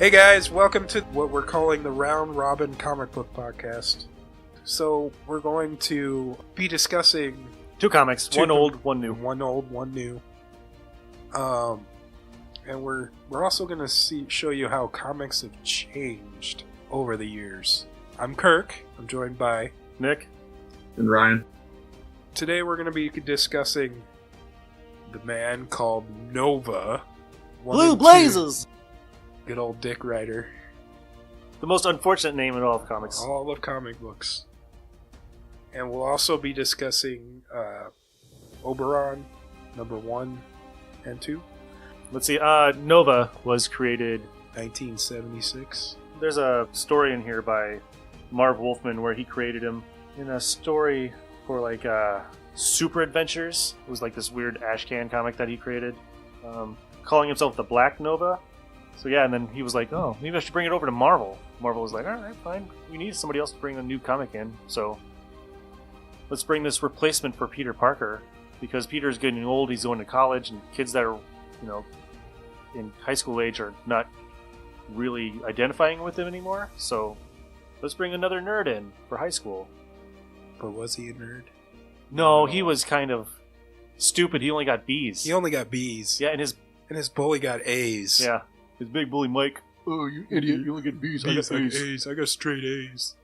Hey guys, welcome to what we're calling the Round Robin Comic Book Podcast. So we're going to be discussing two comics, one old, one new. One old, one new. And we're also going to show you how comics have changed over the years. I'm Kirk. I'm joined by Nick and Ryan. Today we're going to be discussing the man called Nova. Blue Blazes! Good old Dick Ryder. The most unfortunate name in all of comics. All of comic books. And we'll also be discussing Orberon, number 1 and 2. Let's see, Nova was created 1976. There's a story in here by Marv Wolfman where he created him in a story for like Super Adventures. It was like this weird ashcan comic that he created, calling himself the Black Nova. So yeah, and then he was like, oh, maybe I should bring it over to Marvel. Marvel was like, alright, fine. We need somebody else to bring a new comic in, so let's bring this replacement for Peter Parker, because Peter's getting old, he's going to college, and kids that are, in high school age are not really identifying with him anymore, so let's bring another nerd in for high school. But was he a nerd? No, he was kind of stupid. He only got B's. He only got B's. Yeah, and his bully got A's. Yeah. His big bully Mike. Oh, you idiot! You only get B's. I got A's. I got straight A's.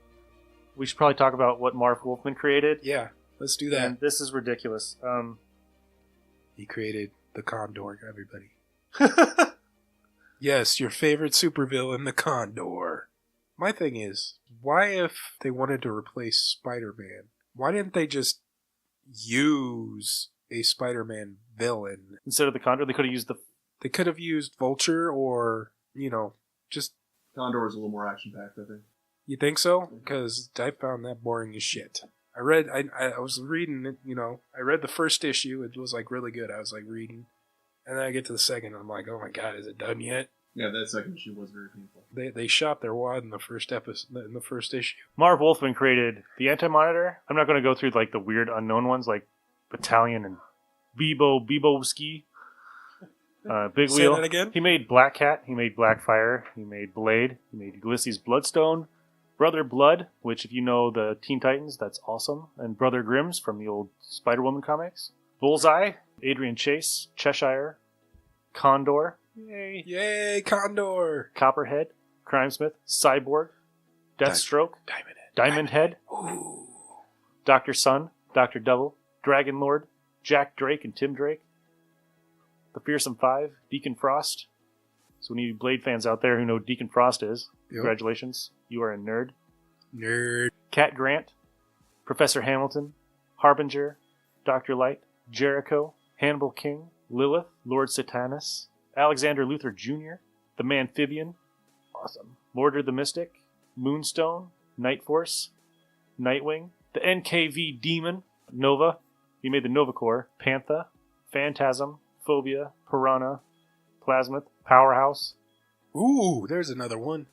We should probably talk about what Marv Wolfman created. Yeah, let's do that. And this is ridiculous. He created the Condor, everybody. Yes, your favorite supervillain, the Condor. My thing is, why if they wanted to replace Spider-Man, why didn't they just use a Spider-Man villain? Instead of the Condor, they could have used They could have used Vulture or, just... Condor was a little more action-packed, I think. You think so? Because I found that boring as shit. I was reading it, I read the first issue. It was, really good. I was, reading. And then I get to the second, and I'm like, oh my god, is it done yet? Yeah, that second issue was very painful. They shot their wad in the first issue. Marv Wolfman created the Anti-Monitor. I'm not going to go through, the weird unknown ones, like Battalion and Bebowski. Big Say Wheel. that again? He made Black Cat. He made Blackfire. He made Blade. He made Ulysses Bloodstone. Brother Blood, which if you know the Teen Titans, that's awesome. And Brother Grimm's from the old Spider-Woman comics. Bullseye, Adrian Chase, Cheshire, Condor. Yay. Yay, Condor! Copperhead, Crimesmith, Cyborg, Deathstroke, Diamond Head, Ooh. Dr. Sun, Dr. Devil, Dragon Lord, Jack Drake and Tim Drake. The Fearsome Five, Deacon Frost. So any Blade fans out there who know Deacon Frost is, Yep. Congratulations, you are a nerd. Nerd. Cat Grant, Professor Hamilton, Harbinger, Dr. Light, Jericho, Hannibal King, Lilith, Lord Satanus, Alexander Luthor Jr., the Manphibian, awesome, Mordred the Mystic, Moonstone, Night Force, Nightwing, the NKV Demon, Nova, he made the Nova Corps, Panther, Phantasm, Phobia, Piranha, Plasmith, Powerhouse. Ooh, there's another one.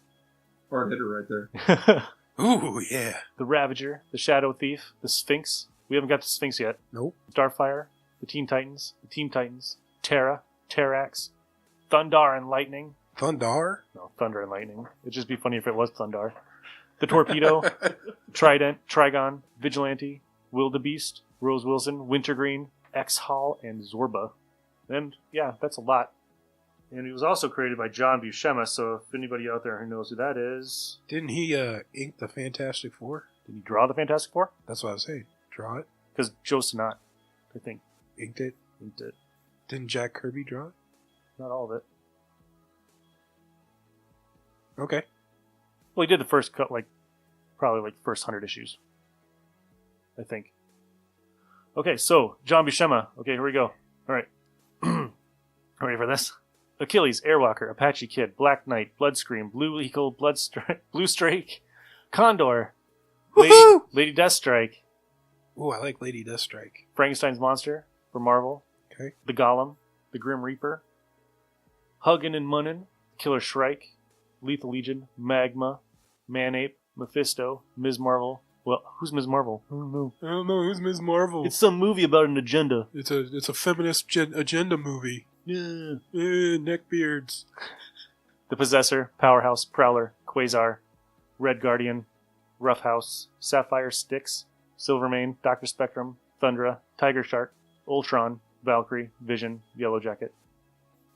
Hard hitter right there. Ooh, yeah. The Ravager, the Shadow Thief, the Sphinx. We haven't got the Sphinx yet. Nope. Starfire, the Teen Titans, Terra, Terrax, Thundar and Lightning. Thundar? No, Thunder and Lightning. It'd just be funny if it was Thundar. The Torpedo, Trident, Trigon, Vigilante, Wildebeest, Rose Wilson, Wintergreen, X-Hall, and Zorba. And, yeah, that's a lot. And he was also created by John Buscema, so if anybody out there who knows who that is... Didn't he ink the Fantastic Four? Did he draw the Fantastic Four? That's what I was saying. Draw it? Because Joe Sinnott, I think, Inked it? inked it. Didn't Jack Kirby draw it? Not all of it. Okay. Well, he did the first cut, probably the first 100 issues. I think. Okay, so, John Buscema. Okay, here we go. Alright. Ready for this? Achilles, Airwalker, Apache Kid, Black Knight, Bloodscream, Blue Eagle, Blue Strike, Condor, Lady Deathstrike. Ooh, I like Lady Deathstrike. Frankenstein's Monster for Marvel. Okay. The Golem, the Grim Reaper, Huggin' and Munnin, Killer Shrike, Lethal Legion, Magma, Manape, Mephisto, Ms. Marvel. Well, who's Ms. Marvel? I don't know. I don't know. Who's Ms. Marvel? It's some movie about an agenda. It's a feminist agenda movie. Yeah. Neckbeards. the Possessor, Powerhouse, Prowler, Quasar, Red Guardian, Roughhouse, Sapphire Styx, Silvermane, Dr. Spectrum, Thundra, Tiger Shark, Ultron, Valkyrie, Vision, Yellow Jacket.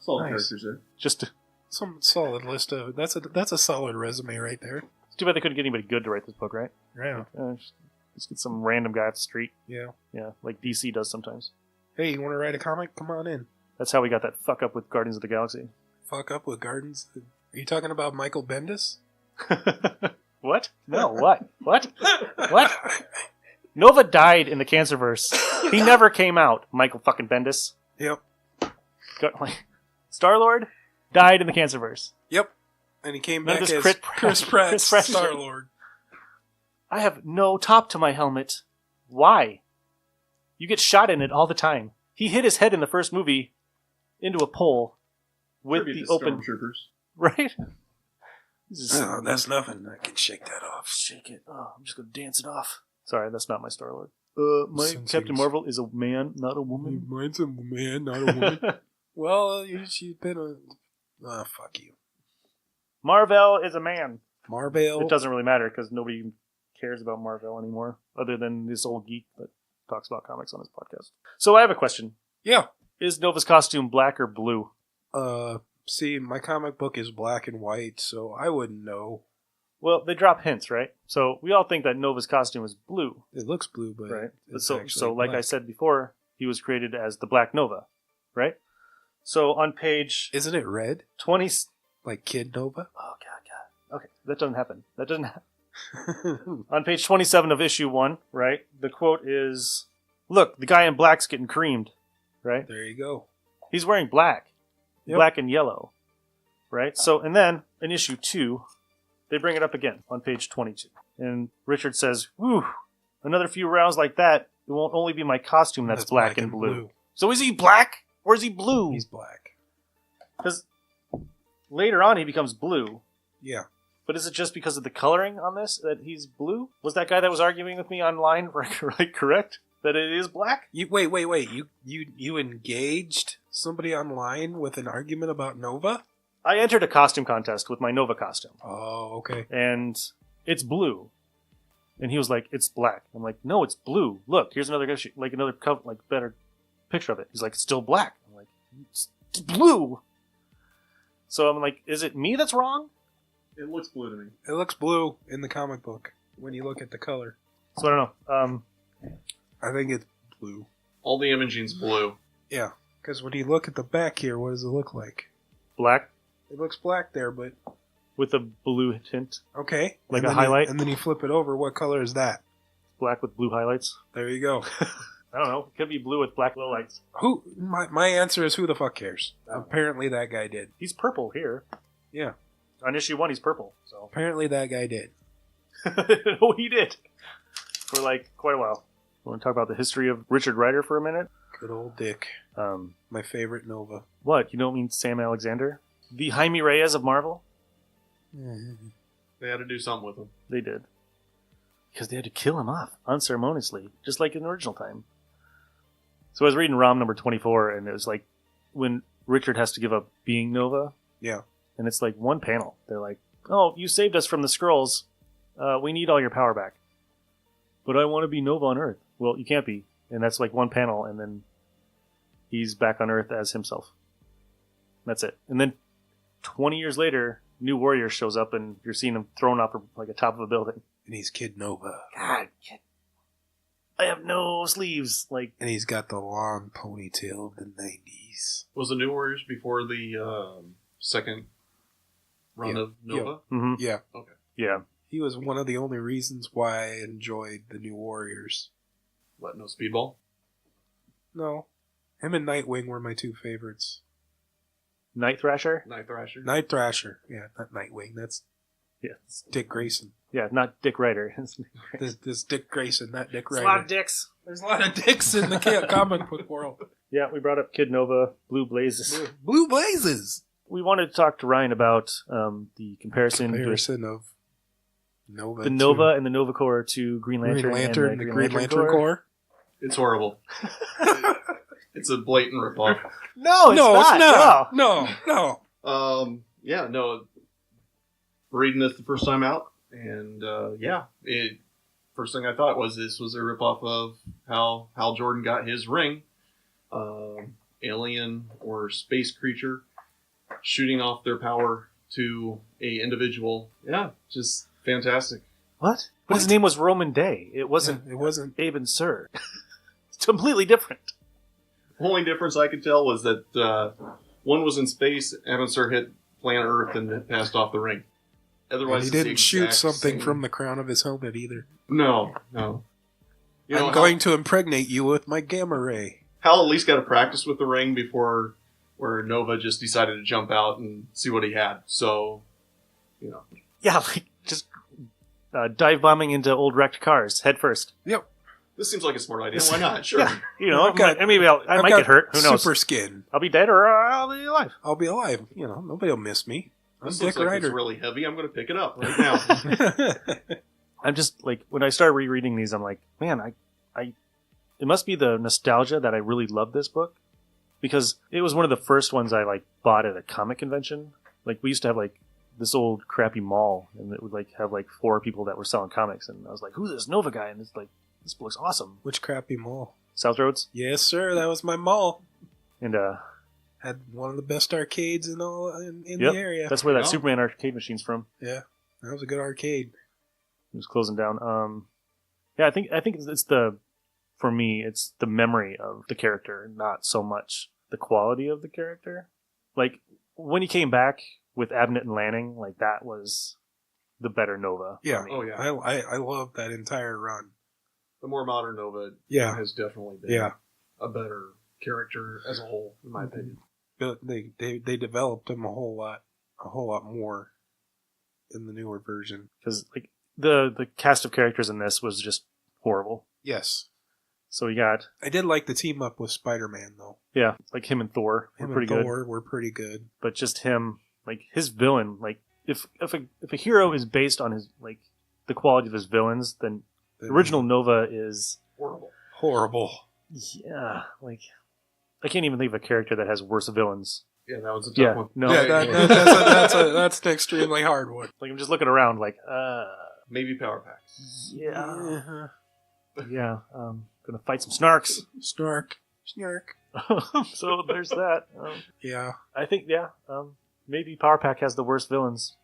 Solid Nice. characters there. Just Some solid list of that's a solid resume right there. it's too bad they couldn't get anybody good to write this book, right? Yeah. Just get some random guy off the street. Yeah. Yeah, like DC does sometimes. Hey, you want to write a comic? Come on in. That's how we got that fuck up with Guardians of the Galaxy. Fuck up with Gardens. Are you talking about Michael Bendis? What? No, what? What? What? Nova died in the Cancerverse. He never came out, Michael fucking Bendis. Yep. Star-Lord died in the Cancerverse. Yep. And he came None back of as this Chris Pratt's Chris Pratt shit. Star-Lord. I have no top to my helmet. Why? You get shot in it all the time. He hit his head in the first movie into a pole with Tribute the to open... Stormtroopers. Right? Oh, that's nothing. I can shake that off. Shake it. Oh, I'm just going to dance it off. Sorry, that's not my Star-Lord. My Since Captain he's- Marvel is a man, not a woman. Mine's a man, not a woman. Well, she's been a... Ah, fuck you. Marvel is a man. Marvel. It doesn't really matter because nobody cares about Marvel anymore, other than this old geek that talks about comics on his podcast. So I have a question. Yeah. Is Nova's costume black or blue? See, my comic book is black and white, so I wouldn't know. Well, they drop hints, right? So we all think that Nova's costume is blue, It looks blue, but right? it's So actually like I black. said before, he was created as the Black Nova, right? So on page Isn't it red? 20... Like Kid Nova? Oh, God. Okay, that doesn't happen. That doesn't happen. On page 27 of issue 1, right, the quote is, look, the guy in black's getting creamed, right? There you go. He's wearing black. Yep. Black and yellow, right? So, and then in issue 2, they bring it up again on page 22. And Richard says, whew, another few rounds like that, it won't only be my costume that's black and blue. So is he black or is he blue? He's black. Because later on he becomes blue. Yeah. But is it just because of the coloring on this that he's blue? Was that guy that was arguing with me online right correct? That it is black? Wait. You engaged somebody online with an argument about Nova? I entered a costume contest with my Nova costume. Oh, okay. And it's blue. And he was like, it's black. I'm like, no, it's blue. Look, here's another better picture of it. He's like, it's still black. I'm like, it's blue. So I'm like, is it me that's wrong? It looks blue to me. It looks blue in the comic book when you look at the color. So I don't know. I think it's blue. All the imaging's blue. Yeah, because when you look at the back here, what does it look like? Black It looks black there, but with a blue tint. okay. Like And a then highlight? and then you flip it over. What color is that? Black with blue highlights. There you go. I don't know. It could be blue with black lowlights. Who? My answer is who the fuck cares? Apparently that guy did. He's purple here. Yeah. On issue 1, he's purple. So Apparently that guy did. oh, he did for like quite a while. Want to talk about the history of Richard Rider for a minute? Good old Dick. My favorite Nova. What? You don't mean Sam Alexander? The Jaime Reyes of Marvel? They had to do something with him. They did. Because they had to kill him off unceremoniously, just like in the original time. So I was reading ROM number 24, and it was like when Richard has to give up being Nova, Yeah. and it's like one panel. They're like, oh, you saved us from the Skrulls. We need all your power back. But I want to be Nova on Earth. Well, you can't be. And that's like one panel, and then he's back on Earth as himself. That's it. And then 20 years later, New Warrior shows up, and you're seeing him thrown off like a top of a building. And he's Kid Nova. God, I have no sleeves. Like, And he's got the long ponytail of the 90s. Was the New Warriors before the second run Yeah. of Nova? mhm. Yeah. Okay. Yeah. He was one of the only reasons why I enjoyed the New Warriors. What, no Speedball? No. Him and Nightwing were my two favorites. Night Thrasher? Night Thrasher? Night Thrasher. Yeah, not Nightwing. That's Yeah. Dick Grayson. Yeah, not Dick Ryder. This Dick Grayson, not Dick There's a lot Ryder. of dicks. There's a lot of dicks in the comic book world. Yeah, we brought up Kid Nova, Blue Blazes. Blue Blazes. We wanted to talk to Ryan about the comparison Comparison of Nova. the Nova and the Nova Corps to Green Lantern, and the Green Lantern Corps. It's horrible. It's a blatant ripoff. No, it's No, not. it's not. No. yeah, no, reading this the first time out, and first thing I thought was this was a ripoff of how Hal Jordan got his ring, alien or space creature shooting off their power to a individual. Yeah, just fantastic. What? But his name was Roman Day. It wasn't. It wasn't. Abe and Sir. It's completely different. Only difference I could tell was that one was in space, Evan Sir hit planet Earth and passed off the ring. Otherwise, And he didn't shoot something from the crown of his helmet either. No. I'm going to impregnate you with my gamma ray. Hal at least got to practice with the ring before where Nova just decided to jump out and see what he had. So, Yeah, like just dive bombing into old wrecked cars head first. Yep. This seems like a smart idea. Why not? Sure. Yeah, I might got get hurt. Who knows? Super skin. I'll be dead or I'll be alive. I'll be alive. Nobody will miss me. I'm This Dick looks like it's Ryder. really heavy. I'm going to pick it up right now. I'm just like, when I started rereading these, I'm like, man, it must be the nostalgia that I really love this book, because it was one of the first ones I like bought at a comic convention. Like, we used to have like this old crappy mall, and it would like have like 4 people that were selling comics, and I was like, who's this Nova guy? And it's like, this book's awesome. Which crappy mall? South Roads. Yes, sir. That was my mall. And Had one of the best arcades in yep, the area. that's where that Yeah. Superman arcade machine's from. Yeah, that was a good arcade. It was closing down. Yeah, I think for me, it's the memory of the character, not so much the quality of the character. Like, when he came back with Abnett and Lanning, like, that was the better Nova. Yeah. For me. Oh, yeah. I love that entire run. The more modern Nova has definitely been a better character as a whole, in my opinion. But they developed him a whole lot more in the newer version. Because like the cast of characters in this was just horrible. Yes, So we got I did like the team up with Spider-Man though. like him and Thor were Him pretty and good. Thor were pretty good. But just him, like his villain, like if a hero is based on his like the quality of his villains, then the original Nova is Horrible. yeah, like I can't even think of a character that has worse villains. Yeah, that was a tough one. No, Yeah, that's an extremely hard one. like I'm just looking around, like Maybe Power Pack. yeah, yeah. Gonna fight some snarks. Snark. So there's that. Yeah. I think maybe Power Pack has the worst villains,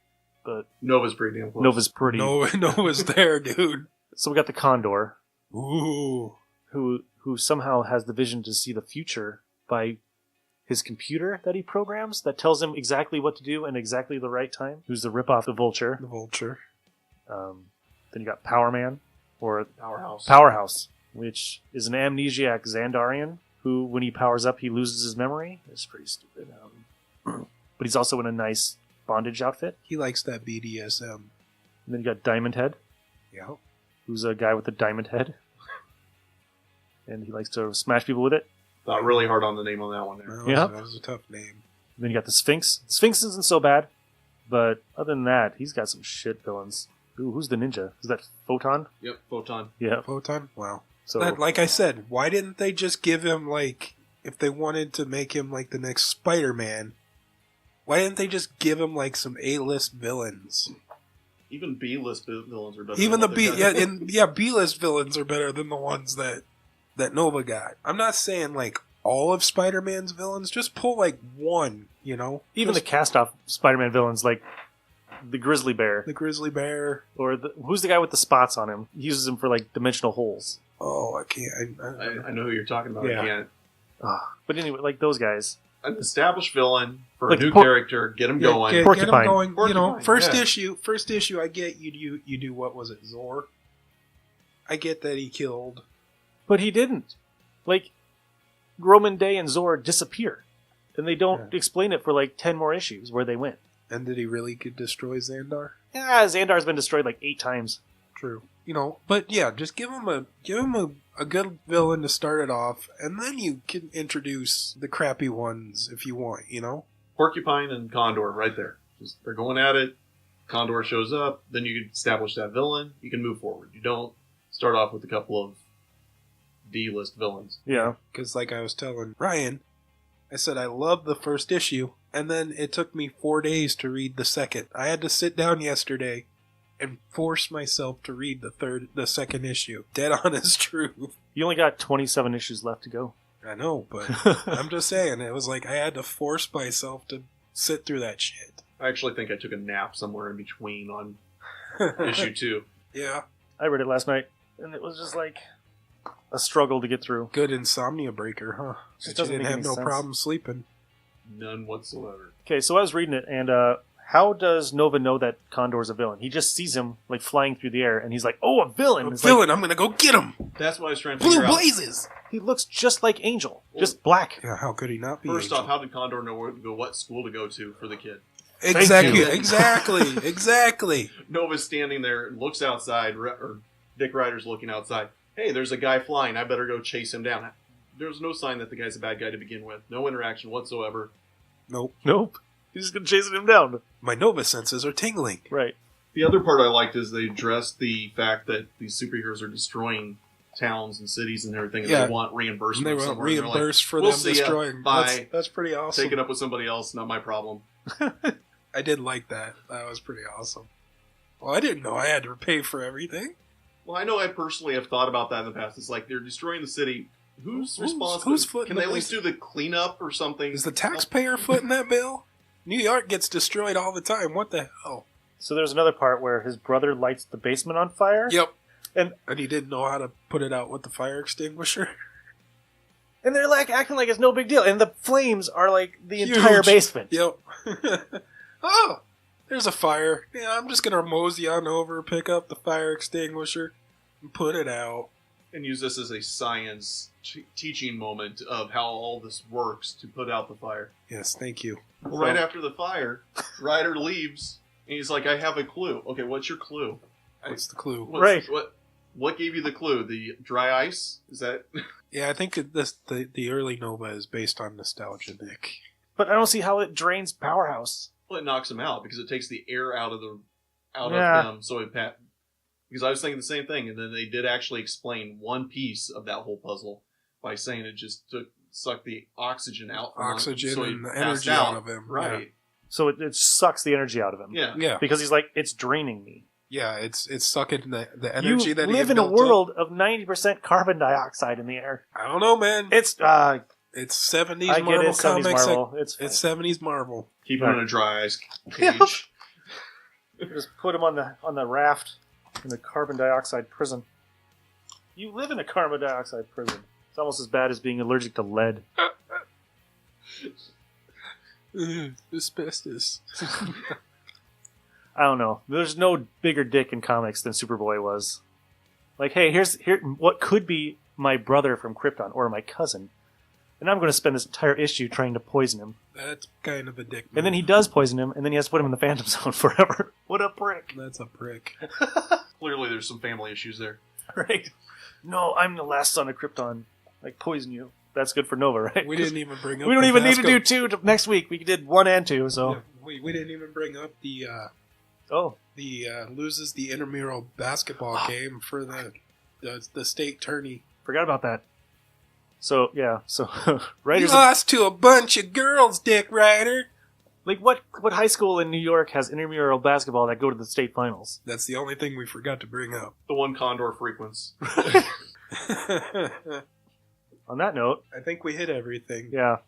but Nova's pretty damn close. Nova's pretty. Nova's there, dude. So we got the Condor, Ooh. who somehow has the vision to see the future by his computer that he programs that tells him exactly what to do and exactly the right time. Who's the ripoff of Vulture? The Vulture. Then you got Power Man or Powerhouse. Powerhouse, which is an amnesiac Xandarian who, when he powers up, he loses his memory. It's pretty stupid. But he's also in a nice bondage outfit. He likes that BDSM. And then you got Diamond Head, Yeah. who's a guy with a diamond head. And he likes to smash people with it. Thought really hard on the name on that one there. Yeah. That was a tough name. And then you got the Sphinx. The Sphinx isn't so bad, but other than that, he's got some shit villains. Ooh, who's the ninja? Is that Photon? Yep, Photon. Yeah. Photon? Wow. So Like I said, why didn't they just give him, like, if they wanted to make him, like, the next Spider-Man, why didn't they just give him, like, some A-list villains? Even B-list villains are better. Even the than what they got. B-list villains are better than the ones that Nova got. I'm not saying, like, all of Spider-Man's villains. Just pull, like, one, even Just the cast-off Spider-Man villains, like the Grizzly Bear, the Grizzly Bear. or who's the guy with the spots on him? He uses them for like dimensional holes. Oh, I can't. I know who you're talking about. Yeah. I can't. But anyway, like those guys. An established villain for Like a new Por- character. Get him going. Get him Porcupine. going. Porcupine, First yeah. issue. I get you do what was it, Zor? I get that he killed. But he didn't. Like, Roman Day and Zor disappear. And they don't explain it for like 10 more issues where they went. And did he really destroy Xandar? Yeah, Xandar's been destroyed like 8 times. True. But yeah, just give him a good villain to start it off, and then you can introduce the crappy ones if you want. Porcupine and Condor right there. Just they're going at it. Condor shows up. Then you can establish that villain. You can move forward. You don't start off with a couple of D-list villains. Yeah. Because like I was telling Ryan, I said I love the first issue. and then it took me 4 days to read the second. I had to sit down yesterday and force myself to read the second issue. Dead honest truth. You only got 27 issues left to go. I know, but I'm just saying, it was like I had to force myself to sit through that shit. I actually think I took a nap somewhere in between on issue 2. Yeah. I read it last night, and it was just like a struggle to get through. Good insomnia breaker, huh? Just But you doesn't didn't make have any no sense. problem sleeping. None whatsoever. Okay, so I was reading it, and how does Nova know that Condor's a villain? He just sees him like flying through the air, and he's like, "Oh, a villain!" A It's villain, I'm gonna go get him! That's what I was trying to Blue figure out. blazes! Like, he looks just like Angel, just black. Yeah, how could he not be? First Angel? off, how did Condor know what school to go to for the kid? Exactly, you. exactly. Nova's standing there, looks outside, or Dick Ryder's looking outside. Hey, there's a guy flying. I better go chase him down. There's no sign that the guy's a bad guy to begin with. No interaction whatsoever. Nope. He's just gonna chase him down. My Nova senses are tingling. Right. The other part I liked is they addressed the fact that these superheroes are destroying towns and cities and everything, and Yeah. they want reimbursement. And they were somewhere. And they're like, reimbursed for "We'll them see ya. destroying. Bye. That's pretty awesome. Take it up with somebody else, not my problem. I did like that. That was pretty awesome. Well, I didn't know I had to pay for everything. Well, I know I personally have thought about that in the past. It's like they're destroying the city. Who's responsible? who's footing Can the they at least bill? do the cleanup or something? Is the taxpayer footing that bill? New York gets destroyed all the time. What the hell? So there's another part where his brother lights the basement on fire. Yep. And he didn't know how to put it out with the fire extinguisher. And they're like acting like it's no big deal. And the flames are like the Huge. entire basement. Yep. Oh, there's a fire. Yeah, I'm just gonna mosey on over, pick up the fire extinguisher, and put it out. And use this as a science teaching moment of how all this works to put out the fire. Yes, thank you. Well, right after the fire, Ryder leaves, and he's like, "I have a clue." Okay, what's your clue? What's the clue? Right. What gave you the clue? The dry ice? Is that? Yeah, I think the early Nova is based on nostalgia, Nick. But I don't see how it drains Powerhouse. Well, it knocks him out because it takes the air out of Yeah. him. So because I was thinking the same thing, and then they did actually explain one piece of that whole puzzle by saying it just sucked the oxygen out from him, Oxygen so he and the passed energy out of him. Right. So it sucks the energy out of him. Yeah. Yeah, Because he's like, it's draining me. yeah. It's sucking the energy You that he live had in a built up. world of 90% carbon dioxide in the air. I don't know, man. It's, It's 70s I get Marvel it, 70s comics. Marvel. It's fine. It's 70s Marvel. Keep him in a dry ice cage. Just put him on the raft in the carbon dioxide prison. You live in a carbon dioxide prison. It's almost as bad as being allergic to lead. Asbestos. I don't know. There's no bigger dick in comics than Superboy was. Like, hey, here what could be my brother from Krypton or my cousin, and I'm going to spend this entire issue trying to poison him. That's kind of a dick move. And then he does poison him, and then he has to put him in the Phantom Zone forever. What a prick! That's a prick. Clearly, there's some family issues there. Right? No, I'm the last son of Krypton. Like, poison you. That's good for Nova, right? We didn't even bring up. We don't the even need to do basketball- 2 next week. We did 1 and 2, so. Yeah, we didn't even bring up the Oh. loses the intramural basketball game for the state tourney. Forgot about that. So, yeah. So, You writers. lost to a bunch of girls, Dick Ryder. Like, what high school in New York has intramural basketball that go to the state finals? That's the only thing we forgot to bring up. The one Condor frequents. On that note, I think we hit everything. yeah.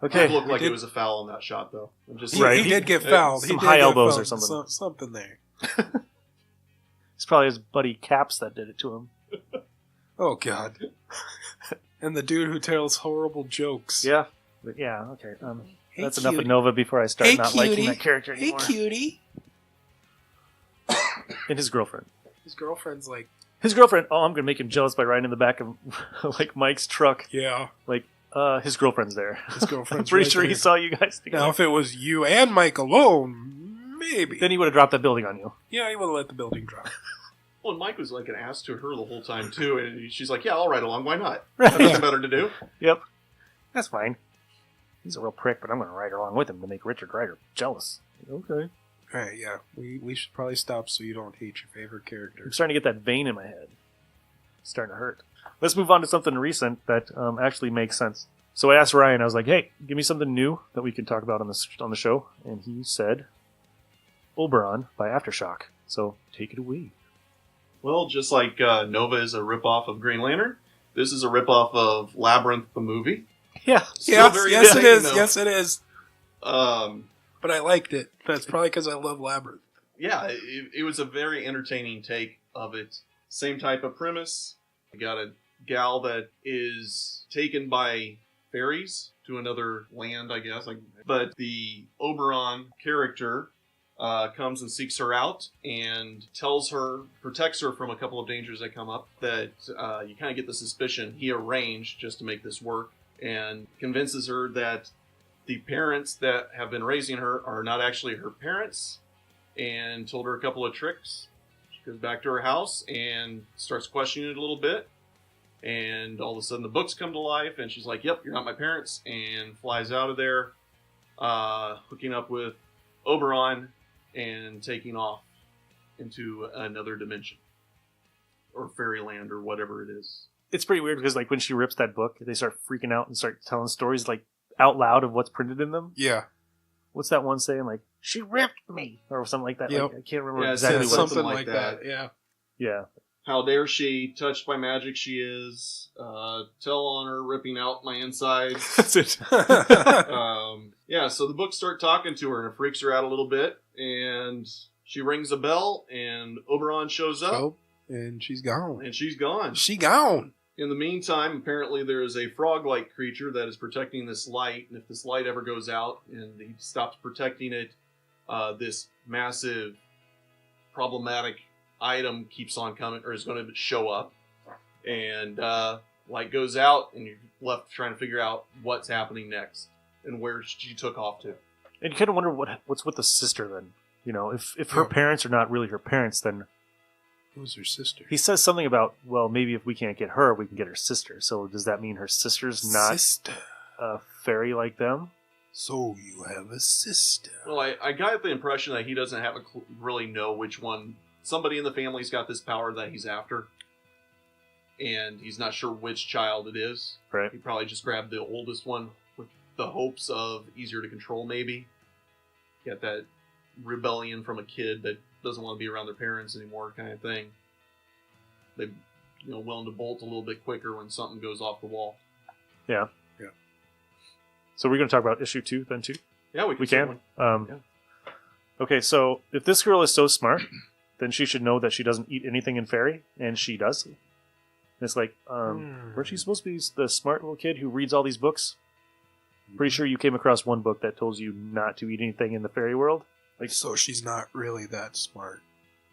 It Okay. looked like did- it was a foul on that shot, though. I'm just He, Right. he did get fouled. He Some did high get elbows fouled. or something. Something there. It's probably his buddy Caps that did it to him. Oh, God. And the dude who tells horrible jokes. Yeah. But yeah, okay. Hey, That's enough of cutie. Nova before I start Hey, not cutie. liking that character Hey, anymore. cutie. And his girlfriend. His girlfriend's like, His girlfriend, oh, I'm going to make him jealous by riding in the back of, like, Mike's truck. yeah, Like, his girlfriend's there. his girlfriend's I'm pretty right sure he there. saw you guys together. Now, if it was you and Mike alone, maybe. Then he would have dropped that building on you. Yeah, he would have let the building drop. Well, and Mike was like an ass to her the whole time too, and she's like, "Yeah, I'll ride along. Why not? Have nothing better to do." Yep. That's fine. He's a real prick, but I'm going to ride along with him to make Richard Rider jealous. Okay. All right, yeah. We should probably stop so you don't hate your favorite character. I'm starting to get that vein in my head. It's starting to hurt. Let's move on to something recent that actually makes sense. So I asked Ryan, I was like, hey, give me something new that we can talk about on the show. And he said, Orberon by Aftershock. So take it away. Well, just like Nova is a ripoff of Green Lantern, this is a ripoff of Labyrinth the movie. Yeah. Yes, it is. Though. Yes, it is. Um, But I liked it. That's probably because I love Labyrinth. yeah, it was a very entertaining take of it. Same type of premise. You got a gal that is taken by fairies to another land, I guess. But the Orberon character comes and seeks her out and protects her from a couple of dangers that come up that you kind of get the suspicion he arranged just to make this work, and convinces her that the parents that have been raising her are not actually her parents, and told her a couple of tricks. She goes back to her house and starts questioning it a little bit, and all of a sudden the books come to life, and she's like, yep, you're not my parents, and flies out of there, hooking up with Orberon and taking off into another dimension, or fairyland, or whatever it is. It's pretty weird because like when she rips that book, they start freaking out and start telling stories like out loud of what's printed in them. Yeah. What's that one saying? Like, she ripped me, or something like that. Yep. Like, I can't remember Yeah, exactly what something like that. Yeah. Yeah. How dare she, touched by magic she is, tell on her ripping out my insides. That's it. Yeah, so the books start talking to her, and it freaks her out a little bit, and she rings a bell, and Orberon shows up, Oh, and she's gone. and she's gone. She gone. In the meantime, apparently there is a frog-like creature that is protecting this light, and if this light ever goes out and he stops protecting it, this massive, problematic item keeps on coming, or is going to show up, and light goes out, and you're left trying to figure out what's happening next and where she took off to. And you kind of wonder what's with the sister then. You know, if her parents are not really her parents, then Who's her sister? he says something about, well, maybe if we can't get her, we can get her sister. So does that mean her sister's not Sister. a fairy like them? So you have a sister. Well, I got the impression that he doesn't have really know which one. Somebody in the family's got this power that he's after, and he's not sure which child it is. Right. He probably just grabbed the oldest one with the hopes of easier to control, maybe. Get that rebellion from a kid that doesn't want to be around their parents anymore kind of thing. They, willing to bolt a little bit quicker when something goes off the wall. Yeah. Yeah. So we're going to talk about issue 2 then too? Yeah, we can. Yeah. Okay, so if this girl is so smart, then she should know that she doesn't eat anything in fairy, and she does. And it's like, weren't you supposed to be the smart little kid who reads all these books? Pretty sure you came across one book that tells you not to eat anything in the fairy world. So she's not really that smart.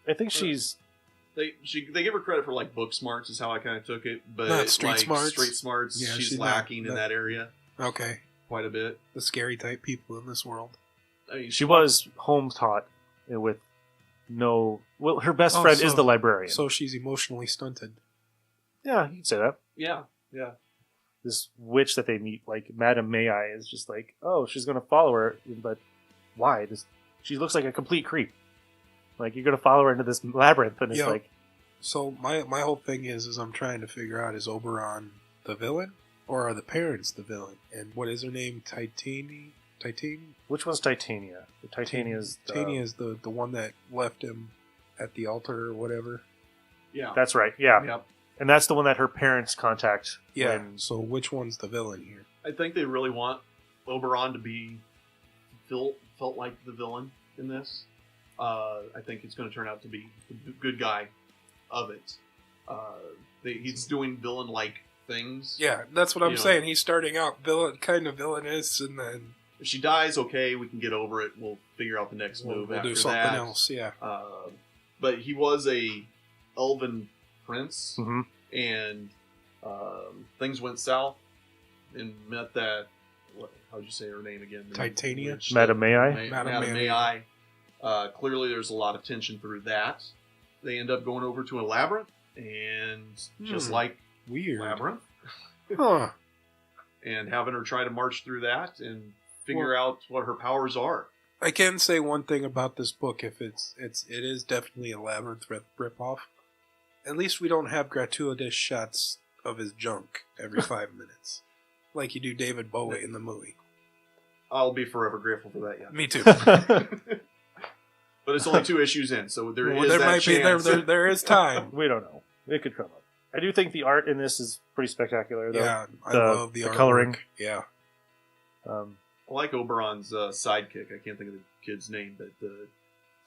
I think she's... They give her credit for book smarts is how I kind of took it, but Not street smarts? Street smarts, Yeah, she's she's lacking not- in that area Okay. quite a bit. The scary type people in this world. I mean, She was home taught with no... Well, her best Oh, friend so- is the librarian. So she's emotionally stunted. Yeah, you could say that. yeah. This witch that they meet, like Madame May-I, is just like, oh, she's going to follow her, but why? She looks like a complete creep. Like, you're going to follow her into this labyrinth, and it's Yeah. like... So my whole thing is I'm trying to figure out, is Orberon the villain? Or are the parents the villain? And what is her name? Titania? Which one's Titania? Titania is... Titania is the one that left him at the altar or whatever. Yeah. That's right, yeah. Yep. And that's the one that her parents contact. Yeah. when- So which one's the villain here? I think they really want Orberon to be felt like the villain in this. I think it's going to turn out to be the good guy of it. He's doing villain-like things. Yeah, that's what I'm You know. saying. He's starting out villainous, and then If she dies, okay, we can get over it. We'll figure out the next we'll move after do something that. else. Yeah. But he was a elven prince, Mhm. and things went south, and met that. How'd you say her name again? The Titania? witch Madame May-I? Madame May-I. Clearly, there's a lot of tension through that. They end up going over to a labyrinth, and just like Weird. Labyrinth, Huh. and having her try to march through that and figure out what her powers are. I can say one thing about this book. If it is definitely a Labyrinth ripoff. At least we don't have gratuitous shots of his junk every 5 minutes. like you do David Bowie in the movie. I'll be forever grateful for that. Yeah, Me too. but it's only 2 issues in, so there is there that might chance. be there is time. We don't know. It could come up. I do think the art in this is pretty spectacular, though. Yeah, I love the artwork. coloring. Yeah. I like Oberon's sidekick. I can't think of the kid's name, but the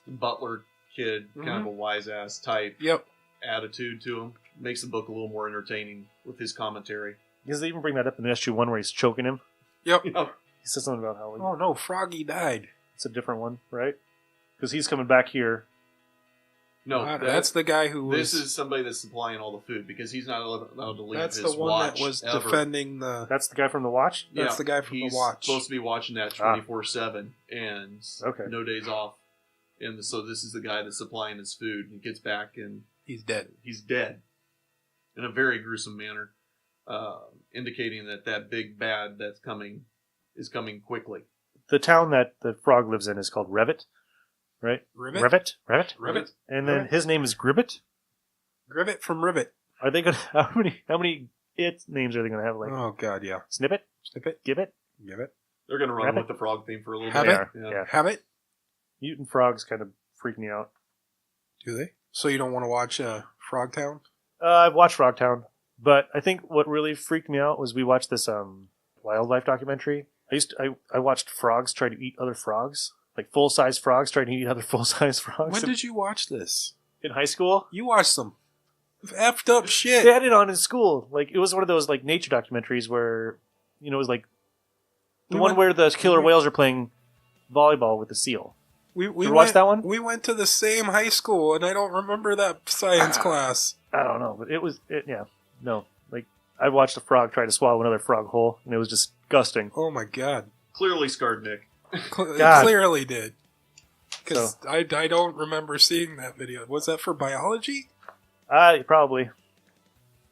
butler kid, kind of a wise-ass type Yep. attitude to him. Makes the book a little more entertaining with his commentary. Because they even bring that up in the issue 1 where he's choking him. Yep. You know, He says something about how Oh no, Froggy died. it's a different one, right? Because he's coming back here. no, That's the guy who was. this is somebody that's supplying all the food because he's not allowed to leave That's his the one watch that was ever. defending the. That's the guy from the Watch? That's the guy from he's the Watch. supposed to be watching that 24/7 and Okay. no days off. And so this is the guy that's supplying his food. He gets back and He's dead. he's dead in a very gruesome manner, indicating that big bad that's coming is coming quickly. The town that the frog lives in is called Revit, right? Rivet? Revit? And then his name is Gribbet? Grivet from Rivet. Are they going to... How many names are they going to have? Like Oh god, yeah. Snippet? Snippet. Gibbet? Give it. They're going to run Rabbit? with the frog theme for a little Have bit. it? Yeah. Have it? Mutant frogs kind of freak me out. Do they? So you don't want to watch Frogtown? I've watched Frogtown, but I think what really freaked me out was we watched this wildlife documentary. I watched frogs try to eat other frogs, like full-size frogs trying to eat other full-size frogs. When did you watch this? In high school? You watched some effed up shit. They had it on in school. Like it was one of those like nature documentaries where, it was like the one where the killer whales are playing volleyball with the seal. We you watch that one? We went to the same high school, and I don't remember that science class. I don't know, but no. Like I watched a frog try to swallow another frog whole, and it was disgusting. Oh my god. Clearly scarred Nick. It God. clearly did. Because I don't remember seeing that video. Was that for biology? Probably.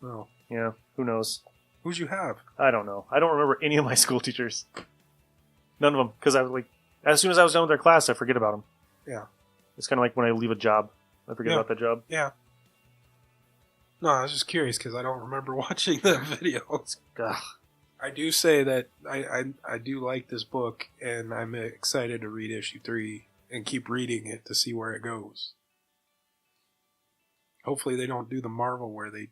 No. Yeah, who knows? Who'd you have? I don't know. I don't remember any of my school teachers. None of them, because I was like, as soon as I was done with their class, I forget about them. Yeah. It's kind of like when I leave a job, I forget about that job. Yeah. No, I was just curious because I don't remember watching that video. Ugh. I do say that I do like this book, and I'm excited to read issue 3 and keep reading it to see where it goes. Hopefully they don't do the Marvel where they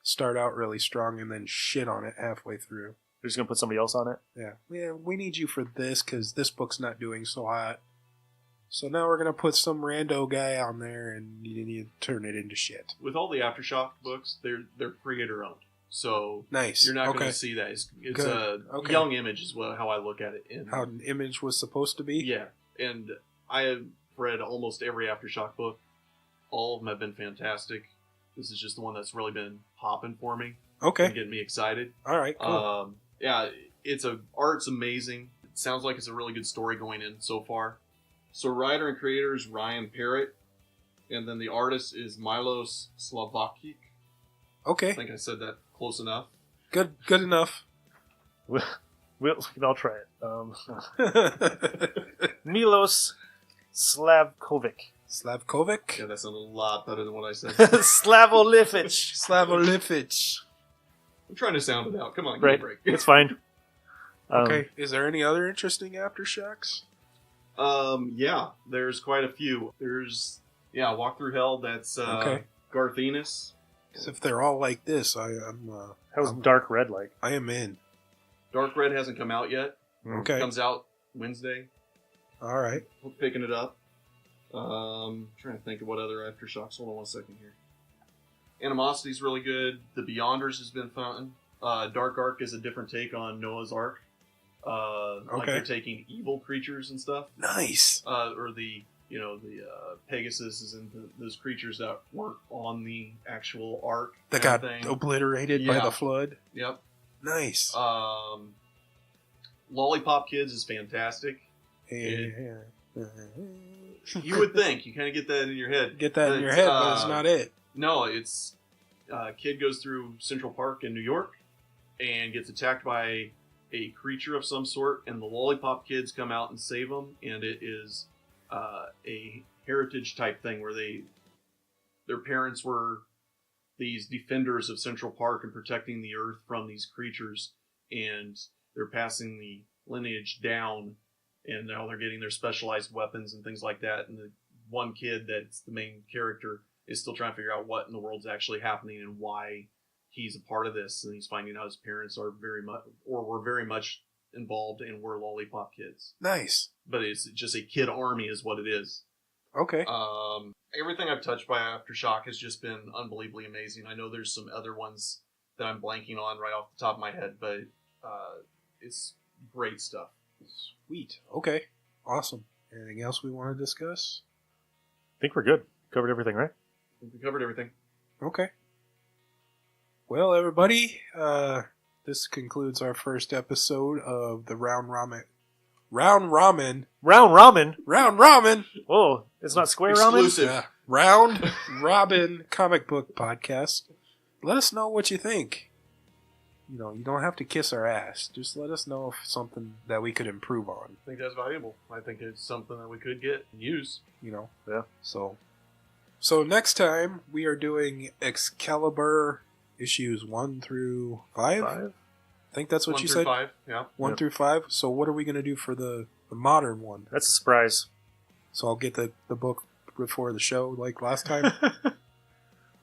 start out really strong and then shit on it halfway through. They're just going to put somebody else on it? Yeah, we need you for this because this book's not doing so hot. So now we're going to put some rando guy on there and you turn it into shit. With all the Aftershock books, they're creator owned. So nice. You're not going to see that. It's a young Image is how I look at it. And how an Image was supposed to be? Yeah. And I have read almost every Aftershock book. All of them have been fantastic. This is just the one that's really been popping for me. Okay. And getting me excited. All right, cool. Yeah, art's amazing. It sounds like it's a really good story going in so far. So writer and creator is Ryan Parrott. And then the artist is Milos Slavakic. Okay. I think I said that close enough. Good enough. I'll try it. Milos Slavkovic. Slavkovic? Yeah, that sounded a lot better than what I said. Slavolific. Slavolific. I'm trying to sound it out. Come on, give right. me a break. It's fine. Okay. Is there any other interesting Aftershocks? Yeah, there's quite a few. There's, Walk Through Hell, that's Garth Ennis. Because if they're all like this, I'm How's Dark Red like? I am in. Dark Red hasn't come out yet. Okay. It comes out Wednesday. All right. We're picking it up. Trying to think of what other Aftershocks. Hold on one second here. Animosity's really good. The Beyonders has been fun. Dark Ark is a different take on Noah's Ark. Like they're taking evil creatures and stuff. Nice. Or the Pegasus and those creatures that weren't on the actual Ark. That got obliterated by the flood. Yep. Nice. Lollipop Kids is fantastic. Yeah. You would think. You kind of get that in your head. Get that in your head, but it's not it. No, it's kid goes through Central Park in New York and gets attacked by a creature of some sort, and the Lollipop Kids come out and save him, and it is a heritage type thing where their parents were these defenders of Central Park and protecting the Earth from these creatures, and they're passing the lineage down, and now they're getting their specialized weapons and things like that. And the one kid that's the main character is still trying to figure out what in the world's actually happening and why he's a part of this. And he's finding out his parents are were very much involved and were lollipop kids. Nice. But it's just a kid army is what it is. Okay. Everything I've touched by Aftershock has just been unbelievably amazing. I know there's some other ones that I'm blanking on right off the top of my head, but it's great stuff. Sweet. Okay. Awesome. Anything else we want to discuss? I think we're good. Covered everything, right? I think we covered everything. Okay. Well, everybody, this concludes our first episode of the Round Ramen. Oh, it's not square Exclusive. ramen? Round Robin comic book podcast. Let us know what you think. You know, you don't have to kiss our ass. Just let us know if something that we could improve on. I think that's valuable. I think it's something that we could get and use. You know? Yeah. So next time we are doing Excalibur issues 1 through 5. I think that's what you said. 1 through 5, yeah. 1 through 5. So what are we going to do for the modern one? That's a surprise. So I'll get the book before the show like last time?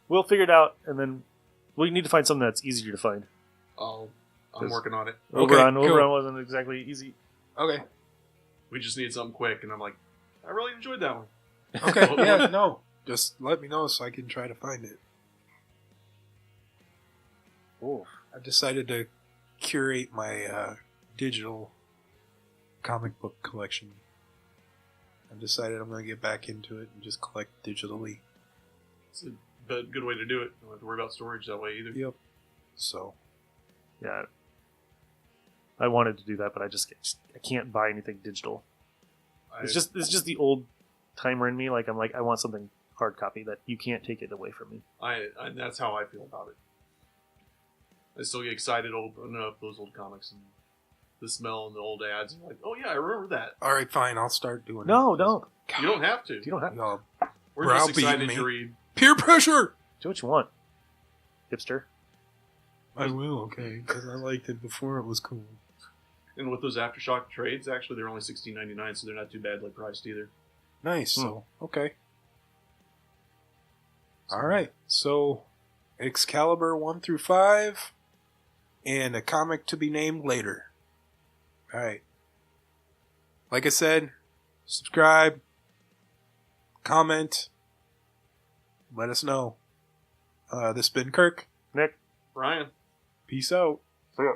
We'll figure it out, and then we need to find something that's easier to find. I'm working on it. Orberon wasn't exactly easy. Okay. We just need something quick, and I'm like, I really enjoyed that one. Okay, yeah, no. Just let me know so I can try to find it. Oh, I've decided to curate my digital comic book collection. I've decided I'm going to get back into it and just collect digitally. It's a good way to do it. Don't have to worry about storage that way either. Yep. So. yeah. I wanted to do that, but I can't buy anything digital. It's just the old timer in me. Like I want something hard copy that you can't take it away from me. That's how I feel about it. I still get excited opening up those old comics and the smell and the old ads. I'm like, oh yeah, I remember that. All right, fine. I'll start doing No, it. don't. You don't have to. You don't have to. No. We're just Browbeating excited me. to read. Peer pressure! Do what you want, hipster. I will, okay. Because I liked it before it was cool. And with those Aftershock trades, actually, they're only $16.99, so they're not too badly priced either. Nice. So, okay. All right. So, Excalibur 1 through 5, and a comic to be named later. All right. Like I said, subscribe, comment, let us know. This has been Kirk. Nick. Ryan. Peace out. See ya.